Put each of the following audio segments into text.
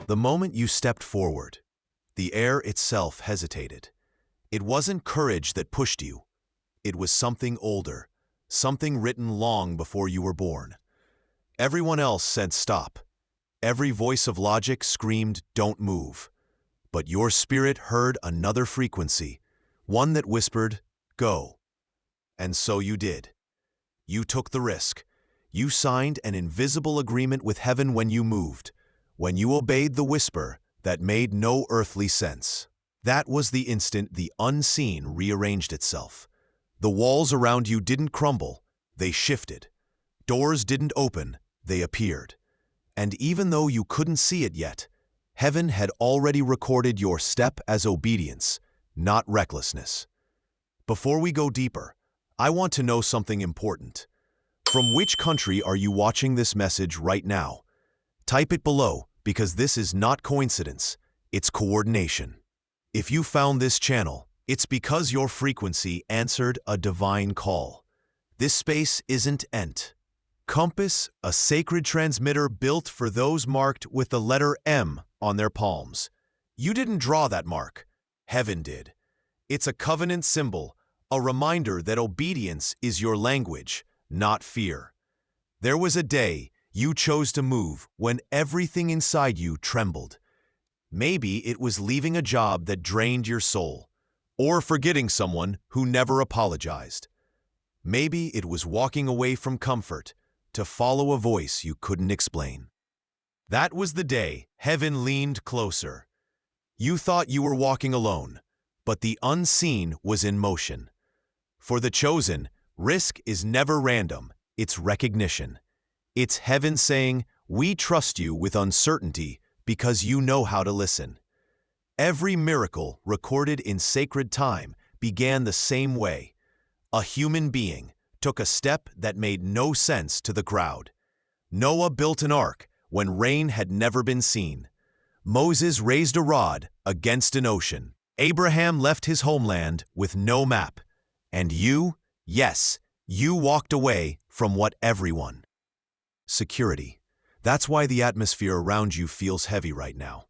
The moment you stepped forward, the air itself hesitated. It wasn't courage that pushed you. It was something older, something written long before you were born. Everyone else said stop. Every voice of logic screamed, don't move. But your spirit heard another frequency, one that whispered, go. And so you did. You took the risk. You signed an invisible agreement with heaven when you moved, when you obeyed the whisper that made no earthly sense. That was the instant the unseen rearranged itself. The walls around you didn't crumble, they shifted. Doors didn't open, they appeared. And even though you couldn't see it yet, heaven had already recorded your step as obedience, not recklessness. Before we go deeper, I want to know something important. From which country are you watching this message right now? Type it below, because this is not coincidence, it's coordination. If you found this channel, it's because your frequency answered a divine call. This space isn't compass, a sacred transmitter built for those marked with the letter M on their palms. You didn't draw that mark. Heaven did. It's a covenant symbol, a reminder that obedience is your language, not fear. There was a day you chose to move when everything inside you trembled. Maybe it was leaving a job that drained your soul, or forgetting someone who never apologized. Maybe it was walking away from comfort to follow a voice you couldn't explain. That was the day heaven leaned closer. You thought you were walking alone, but the unseen was in motion. For the chosen, risk is never random, it's recognition. It's heaven saying, we trust you with uncertainty because you know how to listen. Every miracle recorded in sacred time began the same way. A human being took a step that made no sense to the crowd. Noah built an ark when rain had never been seen. Moses raised a rod against an ocean. Abraham left his homeland with no map. And you, yes, you walked away from what everyone. Security. That's why the atmosphere around you feels heavy right now.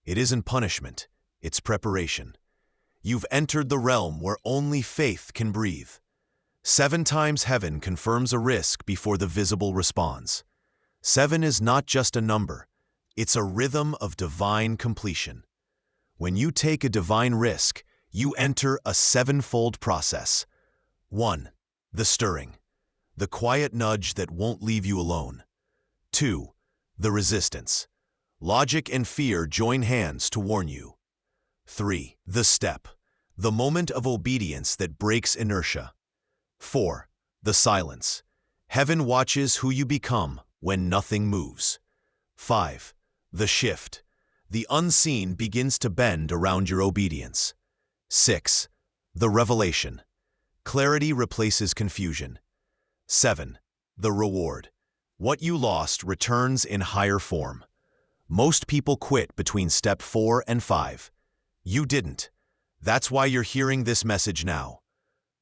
It isn't punishment, it's preparation. You've entered the realm where only faith can breathe. 7 times heaven confirms a risk before the visible responds. 7 is not just a number, it's a rhythm of divine completion. When you take a divine risk, you enter a 7-fold process. 1. The stirring. The quiet nudge that won't leave you alone. 2. The resistance. Logic and fear join hands to warn you. 3. The step. The moment of obedience that breaks inertia. 4. The silence. Heaven watches who you become when nothing moves. 5. The shift. The unseen begins to bend around your obedience. 6. The revelation. Clarity replaces confusion. 7. The reward. What you lost returns in higher form. Most people quit between step 4 and 5. You didn't. That's why you're hearing this message now.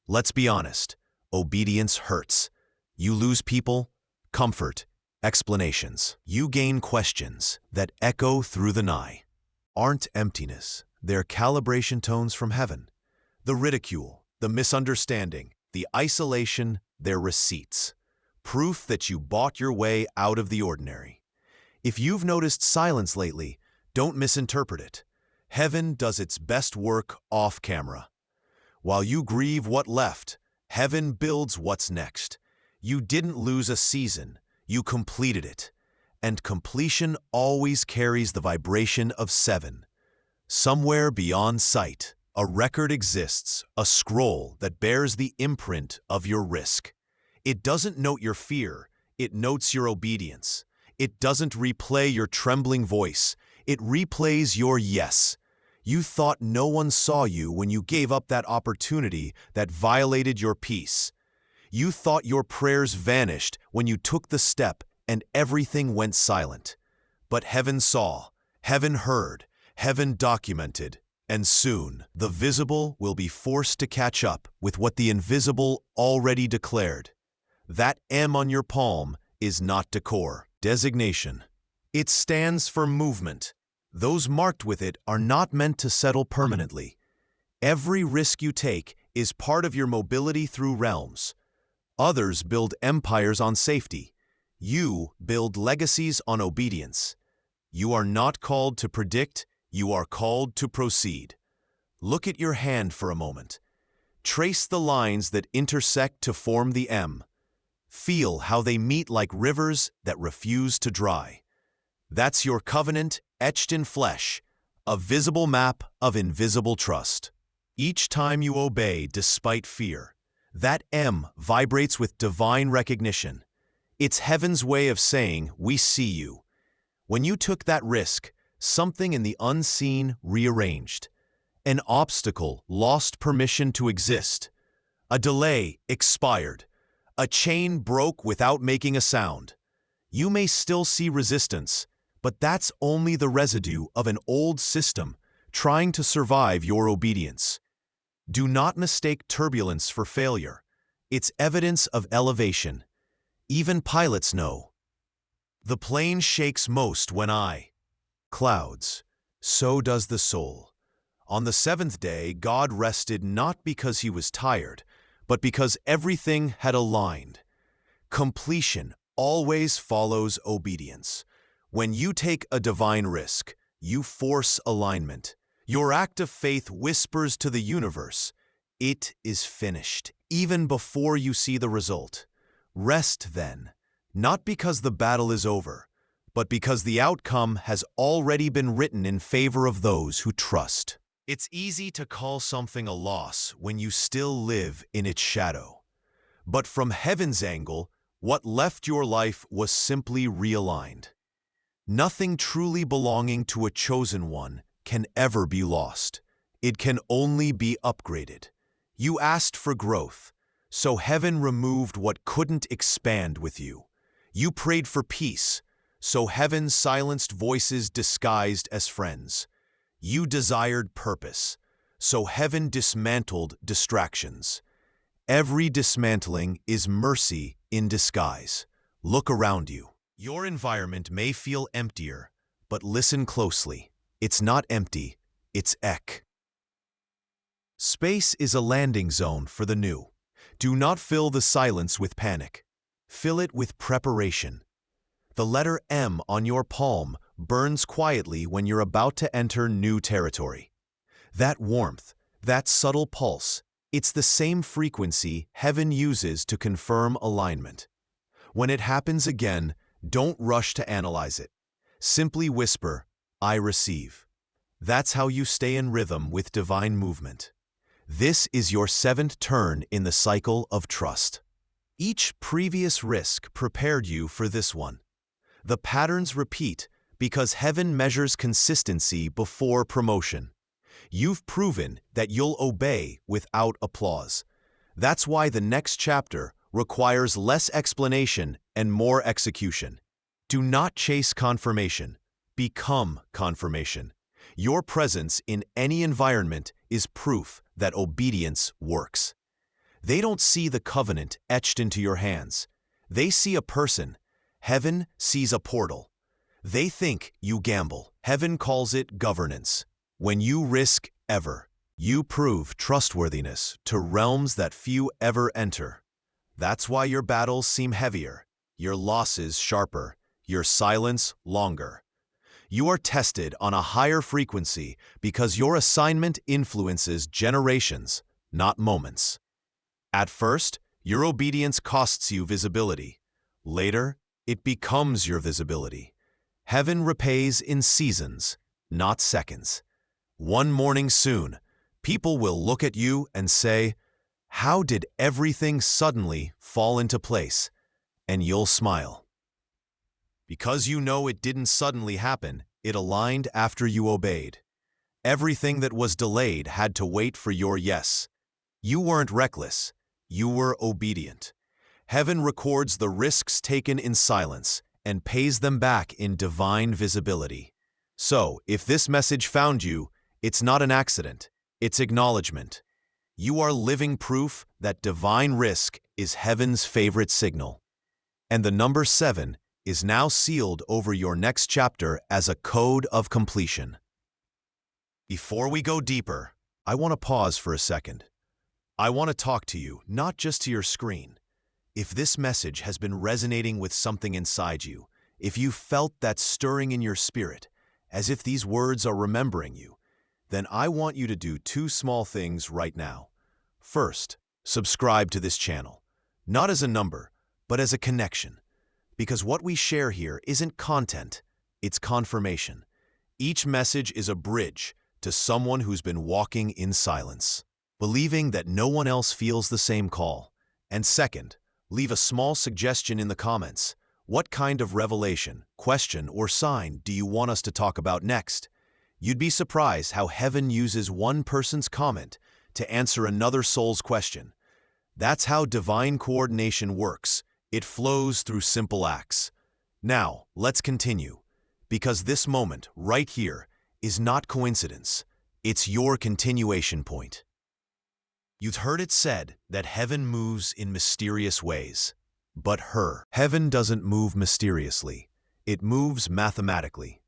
Let's be honest, obedience hurts. You lose people, comfort, explanations. You gain questions that echo through the night. Aren't emptiness, they're calibration tones from heaven. The ridicule, the misunderstanding, the isolation, they're receipts. Proof that you bought your way out of the ordinary. If you've noticed silence lately, don't misinterpret it. Heaven does its best work off camera. While you grieve what left, heaven builds what's next. You didn't lose a season, you completed it. And completion always carries the vibration of 7. Somewhere beyond sight, a record exists, a scroll that bears the imprint of your risk. It doesn't note your fear, it notes your obedience. It doesn't replay your trembling voice, it replays your yes. You thought no one saw you when you gave up that opportunity that violated your peace. You thought your prayers vanished when you took the step and everything went silent. But heaven saw, heaven heard, heaven documented, and soon the visible will be forced to catch up with what the invisible already declared. That M on your palm is not decor, designation. It stands for movement, Those marked with it are not meant to settle permanently. Every risk you take is part of your mobility through realms. Others build empires on safety. You build legacies on obedience. You are not called to predict, you are called to proceed. Look at your hand for a moment. Trace the lines that intersect to form the M. Feel how they meet like rivers that refuse to dry. That's your covenant etched in flesh, a visible map of invisible trust. Each time you obey despite fear, that M vibrates with divine recognition. It's heaven's way of saying, "We see you." When you took that risk, something in the unseen rearranged. An obstacle lost permission to exist. A delay expired. A chain broke without making a sound. You may still see resistance, but that's only the residue of an old system trying to survive your obedience. Do not mistake turbulence for failure. It's evidence of elevation. Even pilots know. The plane shakes most when clouds. So does the soul. On the seventh day, God rested not because he was tired, but because everything had aligned. Completion always follows obedience. When you take a divine risk, you force alignment. Your act of faith whispers to the universe, "It is finished," even before you see the result. Rest then, not because the battle is over, but because the outcome has already been written in favor of those who trust. It's easy to call something a loss when you still live in its shadow. But from heaven's angle, what left your life was simply realigned. Nothing truly belonging to a chosen one can ever be lost. It can only be upgraded. You asked for growth, so heaven removed what couldn't expand with you. You prayed for peace, so heaven silenced voices disguised as friends. You desired purpose, so heaven dismantled distractions. Every dismantling is mercy in disguise. Look around you. Your environment may feel emptier, but listen closely. It's not empty, it's ek. Space is a landing zone for the new. Do not fill the silence with panic. Fill it with preparation. The letter M on your palm burns quietly when you're about to enter new territory. That warmth, that subtle pulse, it's the same frequency heaven uses to confirm alignment. When it happens again, don't rush to analyze it. Simply whisper, "I receive." That's how you stay in rhythm with divine movement. This is your seventh turn in the cycle of trust. Each previous risk prepared you for this one. The patterns repeat because heaven measures consistency before promotion. You've proven that you'll obey without applause. That's why the next chapter requires less explanation and more execution. Do not chase confirmation. Become confirmation. Your presence in any environment is proof that obedience works. They don't see the covenant etched into your hands. They see a person. Heaven sees a portal. They think you gamble. Heaven calls it governance. When you risk ever, you prove trustworthiness to realms that few ever enter. That's why your battles seem heavier, your losses sharper, your silence longer. You are tested on a higher frequency because your assignment influences generations, not moments. At first, your obedience costs you visibility. Later, it becomes your visibility. Heaven repays in seasons, not seconds. One morning soon, people will look at you and say, "How did everything suddenly fall into place?" And you'll smile. Because you know it didn't suddenly happen, it aligned after you obeyed. Everything that was delayed had to wait for your yes. You weren't reckless, you were obedient. Heaven records the risks taken in silence and pays them back in divine visibility. So, if this message found you, it's not an accident, it's acknowledgement. You are living proof that divine risk is heaven's favorite signal. And the number 7 is now sealed over your next chapter as a code of completion. Before we go deeper, I want to pause for a second. I want to talk to you, not just to your screen. If this message has been resonating with something inside you, if you felt that stirring in your spirit, as if these words are remembering you, then I want you to do two small things right now. First, subscribe to this channel, not as a number, but as a connection. Because what we share here isn't content, it's confirmation. Each message is a bridge to someone who's been walking in silence, believing that no one else feels the same call. And second, leave a small suggestion in the comments. What kind of revelation, question, or sign do you want us to talk about next? You'd be surprised how heaven uses one person's comment to answer another soul's question. That's how divine coordination works. It flows through simple acts. Now, let's continue, because this moment, right here, is not coincidence. It's your continuation point. You've heard it said that heaven moves in mysterious ways. But heaven doesn't move mysteriously. It moves mathematically.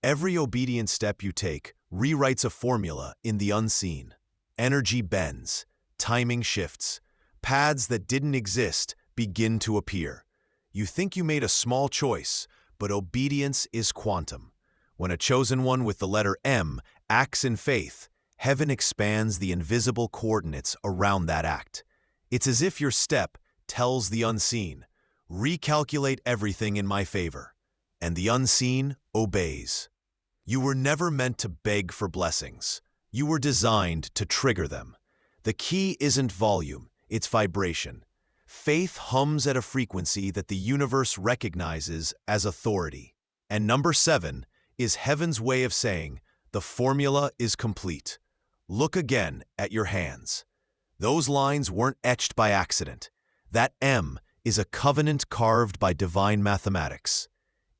Every obedient step you take rewrites a formula in the unseen. Energy bends, timing shifts, paths that didn't exist begin to appear. You think you made a small choice, but obedience is quantum. When a chosen one with the letter M acts in faith, heaven expands the invisible coordinates around that act. It's as if your step tells the unseen, recalculate everything in my favor, and the unseen obeys. You were never meant to beg for blessings. You were designed to trigger them. The key isn't volume, it's vibration. Faith hums at a frequency that the universe recognizes as authority. And number 7 is heaven's way of saying, the formula is complete. Look again at your hands. Those lines weren't etched by accident. That M is a covenant carved by divine mathematics.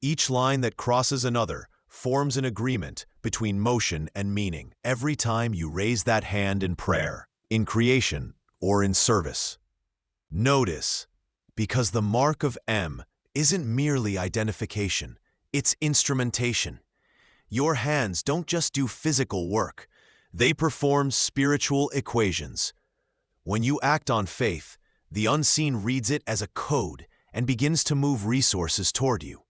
Each line that crosses another forms an agreement between motion and meaning every time you raise that hand in prayer, in creation, or in service. Notice, because the mark of M isn't merely identification, it's instrumentation. Your hands don't just do physical work, they perform spiritual equations. When you act on faith, the unseen reads it as a code and begins to move resources toward you.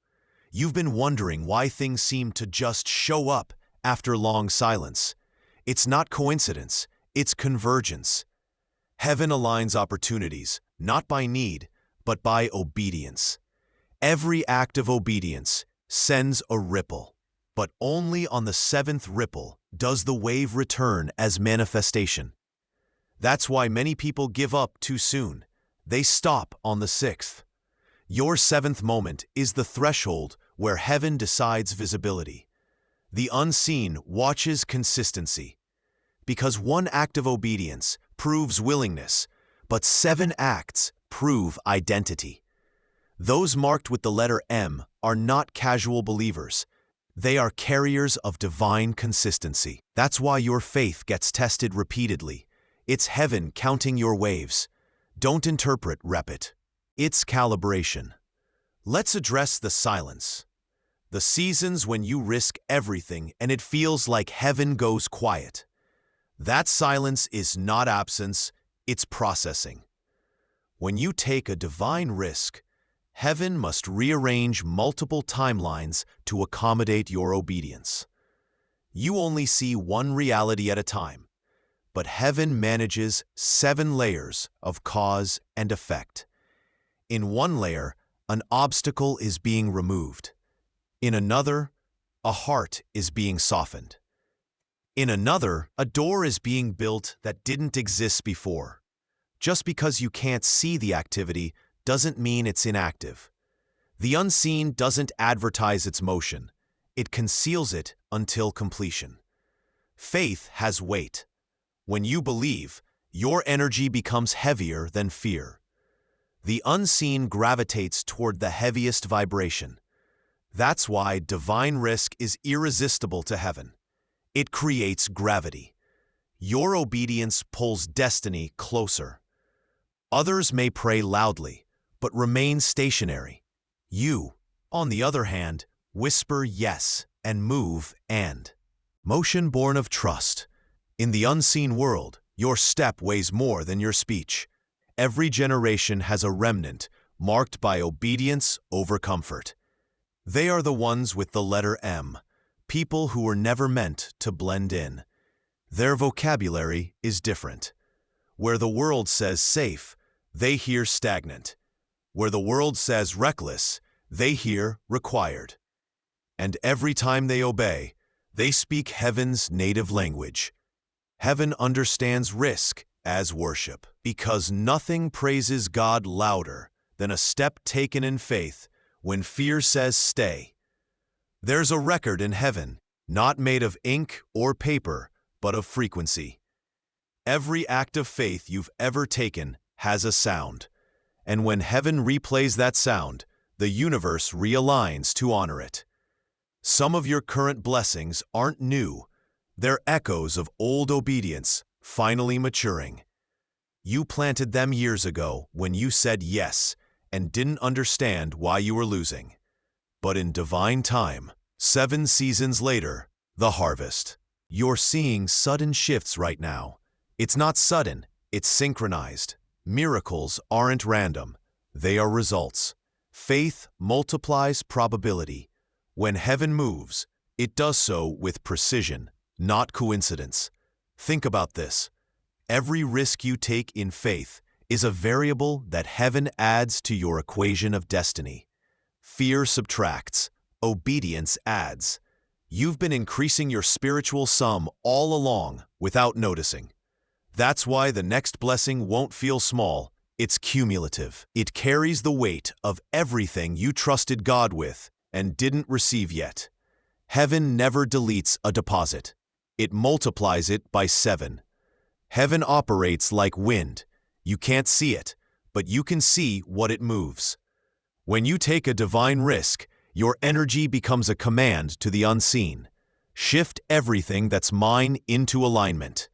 You've been wondering why things seem to just show up after long silence. It's not coincidence, it's convergence. Heaven aligns opportunities, not by need, but by obedience. Every act of obedience sends a ripple, but only on the 7th ripple does the wave return as manifestation. That's why many people give up too soon. They stop on the 6th. Your 7th moment is the threshold where heaven decides visibility. The unseen watches consistency. Because one act of obedience proves willingness, but 7 acts prove identity. Those marked with the letter M are not casual believers. They are carriers of divine consistency. That's why your faith gets tested repeatedly. It's heaven counting your waves. Don't interpret, rep it. It's calibration. Let's address the silence. The seasons when you risk everything and it feels like heaven goes quiet. That silence is not absence, it's processing. When you take a divine risk, heaven must rearrange multiple timelines to accommodate your obedience. You only see one reality at a time, but heaven manages 7 layers of cause and effect. In one layer, an obstacle is being removed. In another, a heart is being softened. In another, a door is being built that didn't exist before. Just because you can't see the activity doesn't mean it's inactive. The unseen doesn't advertise its motion. It conceals it until completion. Faith has weight. When you believe, your energy becomes heavier than fear. The unseen gravitates toward the heaviest vibration. That's why divine risk is irresistible to heaven. It creates gravity. Your obedience pulls destiny closer. Others may pray loudly, but remain stationary. You On the other hand, whisper yes and move and. Motion born of trust. In the unseen world, your step weighs more than your speech. Every generation has a remnant marked by obedience over comfort. They are the ones with the letter M, people who were never meant to blend in. Their vocabulary is different. Where the world says safe, they hear stagnant. Where the world says reckless, they hear required. And every time they obey, they speak heaven's native language. Heaven understands risk as worship, because nothing praises God louder than a step taken in faith when fear says stay. There's a record in heaven, not made of ink or paper, but of frequency. Every act of faith you've ever taken has a sound, and when heaven replays that sound, the universe realigns to honor it. Some of your current blessings aren't new. They're echoes of old obedience, finally maturing. You planted them years ago when you said yes and didn't understand why you were losing. But in divine time, 7 seasons later, the harvest. You're seeing sudden shifts right now. It's not sudden, it's synchronized. Miracles aren't random, they are results. Faith multiplies probability. When heaven moves, it does so with precision, not coincidence. Think about this. Every risk you take in faith is a variable that heaven adds to your equation of destiny. Fear subtracts, obedience adds. You've been increasing your spiritual sum all along without noticing. That's why the next blessing won't feel small, it's cumulative. It carries the weight of everything you trusted God with and didn't receive yet. Heaven never deletes a deposit. It multiplies it by 7. Heaven operates like wind. You can't see it, but you can see what it moves. When you take a divine risk, your energy becomes a command to the unseen. Shift everything that's mine into alignment.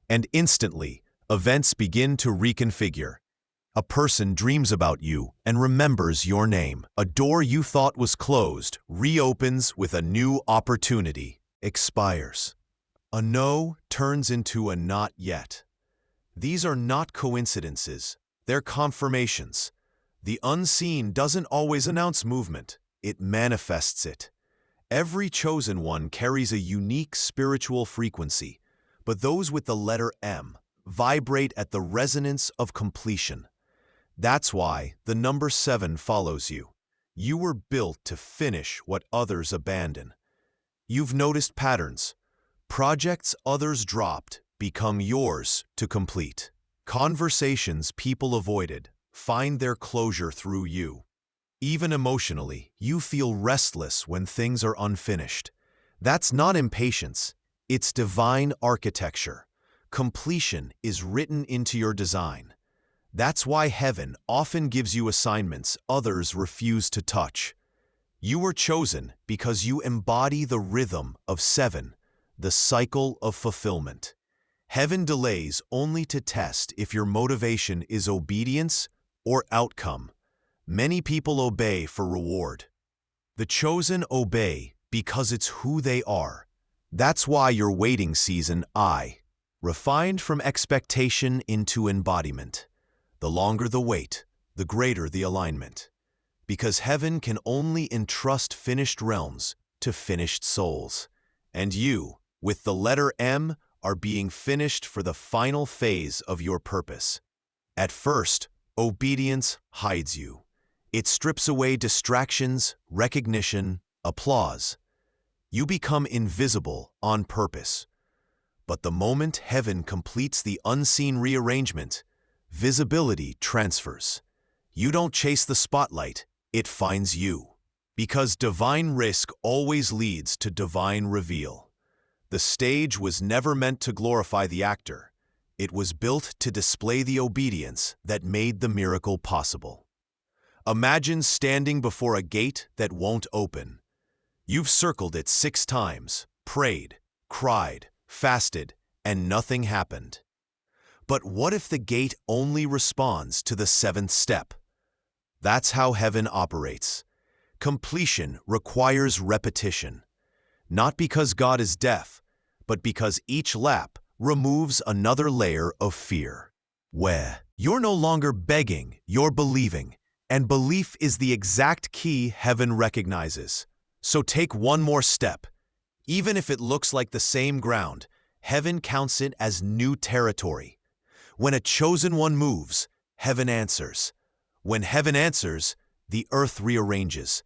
And instantly, events begin to reconfigure. A person dreams about you and remembers your name. A door you thought was closed reopens with a new opportunity, expires. A no turns into a not yet. These are not coincidences, they're confirmations. The unseen doesn't always announce movement, it manifests it. Every chosen one carries a unique spiritual frequency, but those with the letter M vibrate at the resonance of completion. That's why the number 7 follows you. You were built to finish what others abandon. You've noticed patterns. Projects others dropped become yours to complete. Conversations people avoided find their closure through you. Even emotionally, you feel restless when things are unfinished. That's not impatience, it's divine architecture. Completion is written into your design. That's why heaven often gives you assignments others refuse to touch. You were chosen because you embody the rhythm of 7, the cycle of fulfillment. Heaven delays only to test if your motivation is obedience or outcome. Many people obey for reward. The chosen obey because it's who they are. That's why your waiting season refined from expectation into embodiment. The longer the wait, the greater the alignment. Because heaven can only entrust finished realms to finished souls. And you, with the letter M, are being finished for the final phase of your purpose. At first, obedience hides you. It strips away distractions, recognition, applause. You become invisible on purpose. But the moment heaven completes the unseen rearrangement, visibility transfers. You don't chase the spotlight, it finds you. Because divine risk always leads to divine reveal. The stage was never meant to glorify the actor. It was built to display the obedience that made the miracle possible. Imagine standing before a gate that won't open. You've circled it 6 times, prayed, cried, fasted, and nothing happened. But what if the gate only responds to the 7th step? That's how heaven operates. Completion requires repetition. Not because God is deaf, but because each lap removes another layer of fear. Where you're no longer begging, you're believing. And belief is the exact key heaven recognizes. So take one more step. Even if it looks like the same ground, heaven counts it as new territory. When a chosen one moves, heaven answers. When heaven answers, the earth rearranges.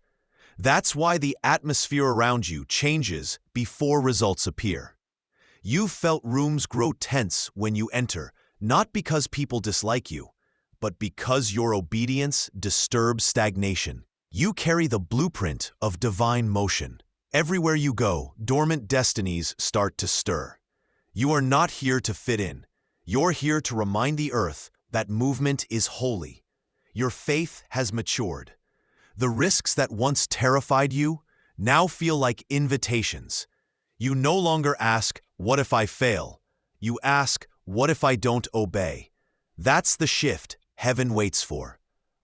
That's why the atmosphere around you changes before results appear. You've felt rooms grow tense when you enter, not because people dislike you, but because your obedience disturbs stagnation. You carry the blueprint of divine motion. Everywhere you go, dormant destinies start to stir. You are not here to fit in. You're here to remind the earth that movement is holy. Your faith has matured. The risks that once terrified you now feel like invitations. You no longer ask, "What if I fail?" You ask, "What if I don't obey?" That's the shift heaven waits for.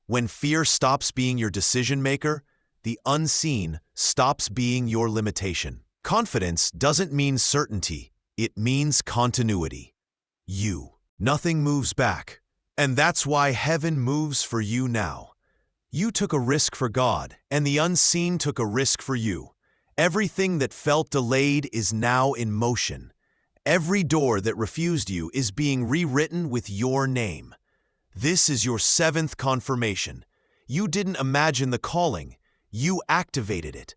When fear stops being your decision maker, the unseen stops being your limitation. Confidence doesn't mean certainty, it means continuity. Nothing moves back. And that's why heaven moves for you now. You took a risk for God, and the unseen took a risk for you. Everything that felt delayed is now in motion. Every door that refused you is being rewritten with your name. This is your 7th confirmation. You didn't imagine the calling, you activated it.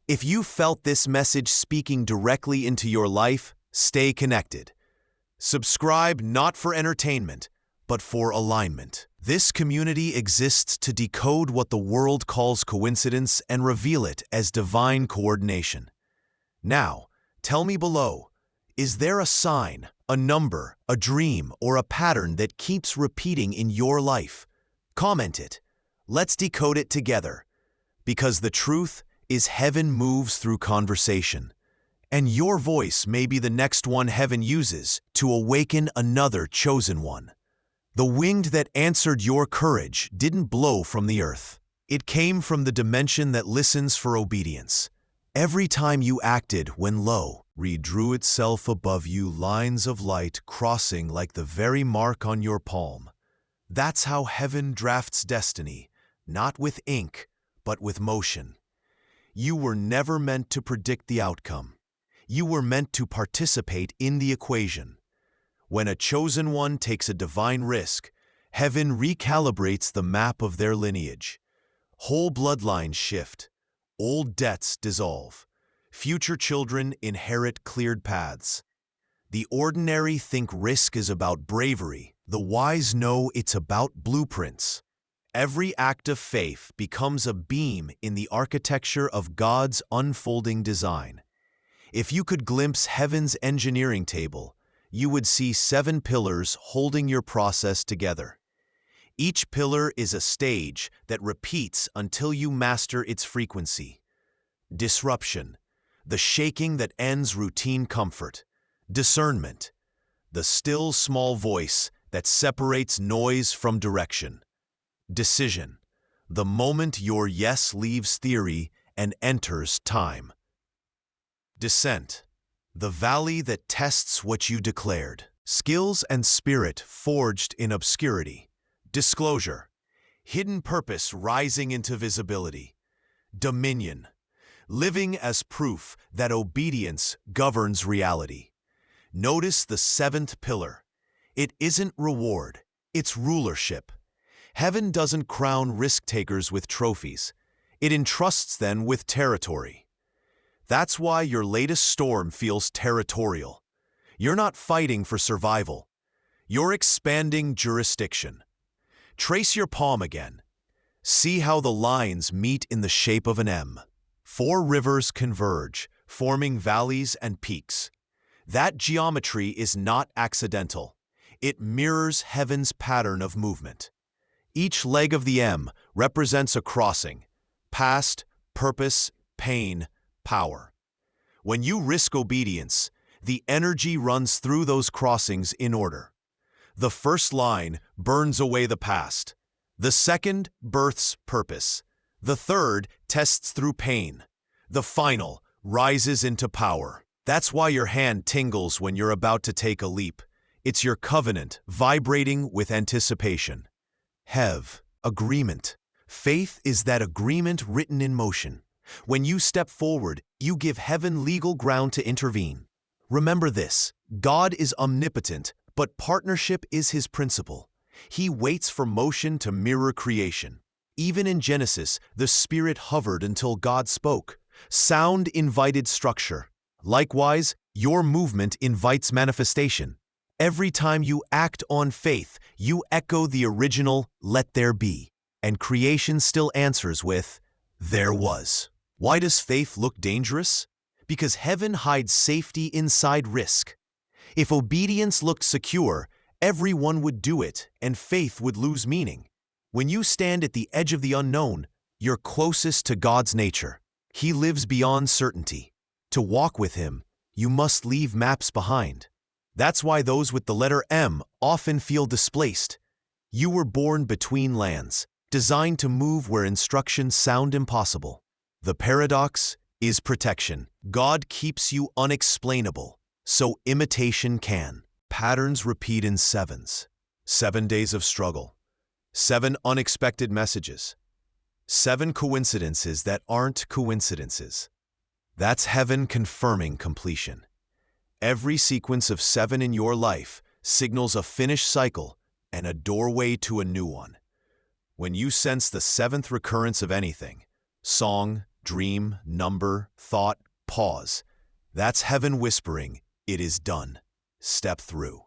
If you felt this message speaking directly into your life, stay connected. Subscribe not for entertainment, but for alignment. This community exists to decode what the world calls coincidence and reveal it as divine coordination. Now, tell me below, is there a sign, a number, a dream, or a pattern that keeps repeating in your life? Comment it. Let's decode it together. Because the truth is heaven moves through conversation. And your voice may be the next one heaven uses to awaken another chosen one. The wind that answered your courage didn't blow from the earth. It came from the dimension that listens for obedience. Every time you acted when low, redrew itself above you lines of light crossing like the very mark on your palm. That's how heaven drafts destiny, not with ink, but with motion. You were never meant to predict the outcome. You were meant to participate in the equation. When a chosen one takes a divine risk, heaven recalibrates the map of their lineage. Whole bloodlines shift, old debts dissolve, future children inherit cleared paths. The ordinary think risk is about bravery, the wise know it's about blueprints. Every act of faith becomes a beam in the architecture of God's unfolding design. If you could glimpse heaven's engineering table, you would see 7 pillars holding your process together. Each pillar is a stage that repeats until you master its frequency. Disruption, the shaking that ends routine comfort. Discernment, the still small voice that separates noise from direction. Decision, the moment your yes leaves theory and enters time. Descent, the valley that tests what you declared. Skills and spirit forged in obscurity. Disclosure, hidden purpose rising into visibility. Dominion, living as proof that obedience governs reality. Notice the 7th pillar. It isn't reward, it's rulership. Heaven doesn't crown risk-takers with trophies. It entrusts them with territory. That's why your latest storm feels territorial. You're not fighting for survival. You're expanding jurisdiction. Trace your palm again. See how the lines meet in the shape of an M. 4 rivers converge, forming valleys and peaks. That geometry is not accidental. It mirrors heaven's pattern of movement. Each leg of the M represents a crossing: past, purpose, pain, power. When you risk obedience, the energy runs through those crossings in order. The first line burns away the past. The second births purpose. The third tests through pain. The final rises into power. That's why your hand tingles when you're about to take a leap. It's your covenant vibrating with anticipation. Hev, agreement. Faith is that agreement written in motion. When you step forward, you give heaven legal ground to intervene. Remember this, God is omnipotent, but partnership is his principle. He waits for motion to mirror creation. Even in Genesis, the Spirit hovered until God spoke. Sound invited structure. Likewise, your movement invites manifestation. Every time you act on faith, you echo the original, "Let there be," and creation still answers with, "There was." Why does faith look dangerous? Because heaven hides safety inside risk. If obedience looked secure, everyone would do it, and faith would lose meaning. When you stand at the edge of the unknown, you're closest to God's nature. He lives beyond certainty. To walk with him, you must leave maps behind. That's why those with the letter M often feel displaced. You were born between lands, designed to move where instructions sound impossible. The paradox is protection. God keeps you unexplainable, so imitation can. Patterns repeat in sevens. 7 days of struggle. 7 unexpected messages. 7 coincidences that aren't coincidences. That's heaven confirming completion. Every sequence of 7 in your life signals a finished cycle and a doorway to a new one. When you sense the 7th recurrence of anything, song, dream, number, thought, pause, that's heaven whispering, "It is done." Step through.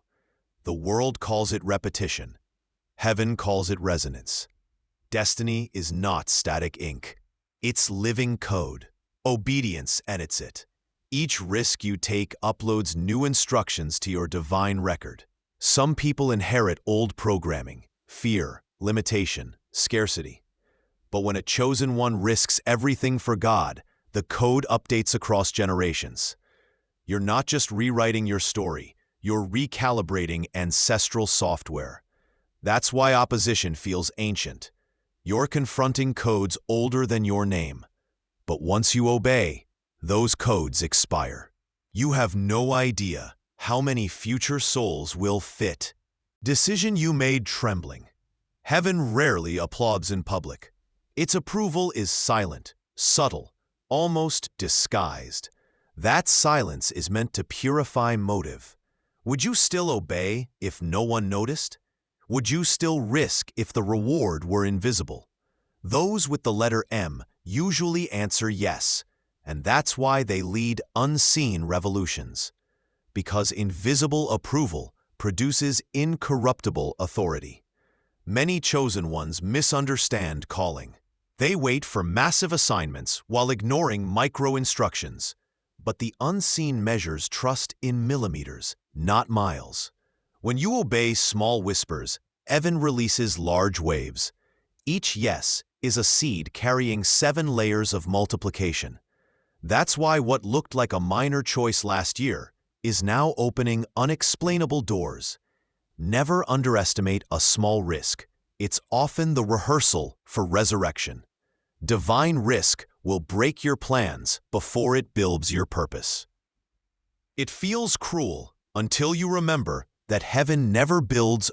The world calls it repetition. Heaven calls it resonance. Destiny is not static ink. It's living code. Obedience edits it. Each risk you take uploads new instructions to your divine record. Some people inherit old programming, fear, limitation, scarcity. But when a chosen one risks everything for God, the code updates across generations. You're not just rewriting your story, you're recalibrating ancestral software. That's why opposition feels ancient. You're confronting codes older than your name. But once you obey, those codes expire. You have no idea how many future souls will fit. Decision you made trembling. Heaven rarely applauds in public. Its approval is silent, subtle, almost disguised. That silence is meant to purify motive. Would you still obey if no one noticed? Would you still risk if the reward were invisible? Those with the letter M usually answer yes, and that's why they lead unseen revolutions. Because invisible approval produces incorruptible authority. Many chosen ones misunderstand calling. They wait for massive assignments while ignoring micro-instructions. But the unseen measures trust in millimeters, not miles. When you obey small whispers, heaven releases large waves. Each yes is a seed carrying 7 layers of multiplication. That's why what looked like a minor choice last year is now opening unexplainable doors. Never underestimate a small risk. It's often the rehearsal for resurrection. Divine risk will break your plans before it builds your purpose. It feels cruel until you remember that heaven never builds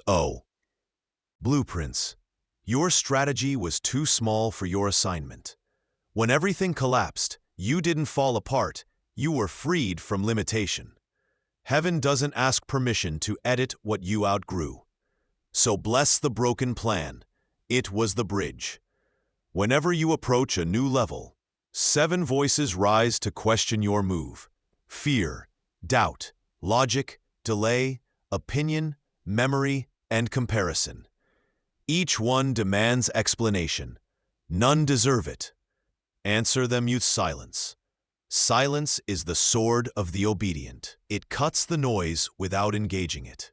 blueprints. Your strategy was too small for your assignment. When everything collapsed, you didn't fall apart, you were freed from limitation. Heaven doesn't ask permission to edit what you outgrew. So bless the broken plan. It was the bridge. Whenever you approach a new level, 7 voices rise to question your move. Fear, doubt, logic, delay, opinion, memory, and comparison. Each one demands explanation. None deserve it. Answer them with silence. Silence is the sword of the obedient. It cuts the noise without engaging it.